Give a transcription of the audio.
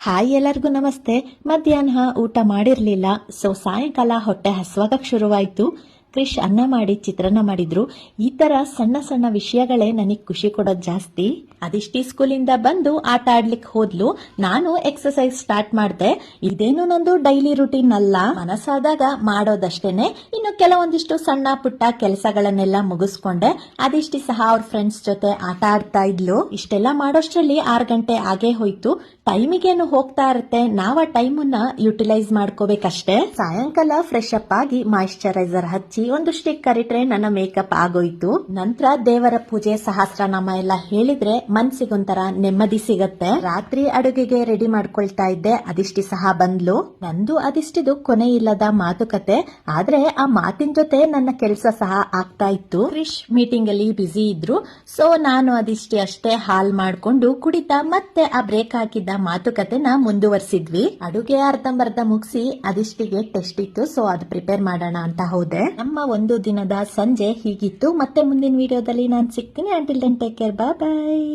Hi, ಎಲ್ಲರಿಗೂ ನಮಸ್ತೆ. ಮಧ್ಯಾಹ್ನ ಊಟ ಮಾಡಿರ್ಲಿಲ್ಲ, ಸೊ ಸಾಯಂಕಾಲ ಹೊಟ್ಟೆ ಹಸ್ವಾಗಕ್ ಶುರುವಾಯ್ತು. ಕ್ರಿಶ್ ಅನ್ನ ಮಾಡಿ ಚಿತ್ರಾನ್ನ ಮಾಡಿದ್ರು. ಈ ತರ ಸಣ್ಣ ಸಣ್ಣ ವಿಷಯಗಳೇ ನನಗ್ ಖುಷಿ ಕೊಡೋದ್ ಜಾಸ್ತಿ. ಅದಿಷ್ಟಿ ಸ್ಕೂಲಿಂದ ಬಂದು ಆಟ ಆಡ್ಲಿಕ್ಕೆ ಹೋದ್ಲು. ನಾನು ಎಕ್ಸರ್ಸೈಸ್ ಸ್ಟಾರ್ಟ್ ಮಾಡ್ದೆ. ಇದೇನು ನಂದು ಡೈಲಿ ರುಟೀನ್ ಅಲ್ಲ, ಮನಸ್ಸಾದಾಗ ಮಾಡೋದಷ್ಟೇನೆ. ಇನ್ನು ಕೆಲವೊಂದಿಷ್ಟು ಸಣ್ಣ ಪುಟ್ಟ ಕೆಲಸಗಳನ್ನೆಲ್ಲ ಮುಗಿಸ್ಕೊಂಡೆ. ಅದಿಷ್ಟಿ ಸಹ ಅವ್ರ ಫ್ರೆಂಡ್ಸ್ ಜೊತೆ ಆಟ ಆಡ್ತಾ ಇದ್ಲು. ಇಷ್ಟೆಲ್ಲ ಮಾಡೋಷ್ಟ್ರಲ್ಲಿ 6 ಗಂಟೆ ಆಗೇ ಹೋಯ್ತು. ಟೈಮಿಗೇನು ಹೋಗ್ತಾ ಇರುತ್ತೆ, ನಾವ್ ಆ ಟೈಮನ್ನ ಯುಟಿಲೈಸ್ ಮಾಡ್ಕೋಬೇಕಷ್ಟೇ. ಸಾಯಂಕಾಲ ಫ್ರೆಶ್ ಅಪ್ ಆಗಿ ಮಾಯಿಶ್ಚರೈಸರ್ ಹಚ್ಚಿ ಒಂದು ಸ್ಟಿಕ್ಕರ್ ಇಟ್ರೆ ನನ್ನ ಮೇಕಪ್ ಆಗೋಯ್ತು. ನಂತರ ದೇವರ ಪೂಜೆ ಸಹಸ್ರನಾಮ ಎಲ್ಲ ಹೇಳಿದ್ರೆ ಮನ್ಸಿಗೊಂಥರ ನೆಮ್ಮದಿ ಸಿಗತ್ತೆ. ರಾತ್ರಿ ಅಡುಗೆಗೆ ರೆಡಿ ಮಾಡ್ಕೊಳ್ತಾ ಇದ್ದೆ. ಅದಿಷ್ಟಿ ಸಹ ಬಂದ್ಲು. ನಂದು ಅದಿಷ್ಟಿದು ಕೊನೆ ಇಲ್ಲದ ಮಾತುಕತೆ, ಆದ್ರೆ ಆ ಮಾತಿನ ಜೊತೆ ನನ್ನ ಕೆಲಸ ಸಹ ಆಗ್ತಾ ಇತ್ತು. ಕ್ರಿಶ್ ಮೀಟಿಂಗ್ ಅಲ್ಲಿ ಬಿಸಿ ಇದ್ರು, ಸೊ ನಾನು ಅದಿಷ್ಟಿ ಅಷ್ಟೇ ಹಾಲ್ ಮಾಡ್ಕೊಂಡು ಕುಡಿತಾ ಮತ್ತೆ ಆ ಬ್ರೇಕ್ ಹಾಕಿದ್ದ ಮಾತುಕತೆನ ಮುಂದುವರಿಸಿದ್ವಿ. ಅಡುಗೆ ಅರ್ಧಂಬರ್ಧ ಮುಗಿಸಿ ಅದಿಷ್ಟಿಗೆ ಟೆಸ್ಟ್ ಇತ್ತು, ಸೊ ಅದು ಪ್ರಿಪೇರ್ ಮಾಡೋಣ ಅಂತ ಹೋದೆ. ನಮ್ಮ ಒಂದು ದಿನದ ಸಂಜೆ ಹೀಗಿತ್ತು. ಮತ್ತೆ ಮುಂದಿನ ವಿಡಿಯೋದಲ್ಲಿ ನಾನು ಸಿಗ್ತೀನಿ. ಅಂಟಿಲ್ ದೆನ್ ಟೇಕ್ ಕೇರ್, ಬಾಯ್ ಬಾಯ್.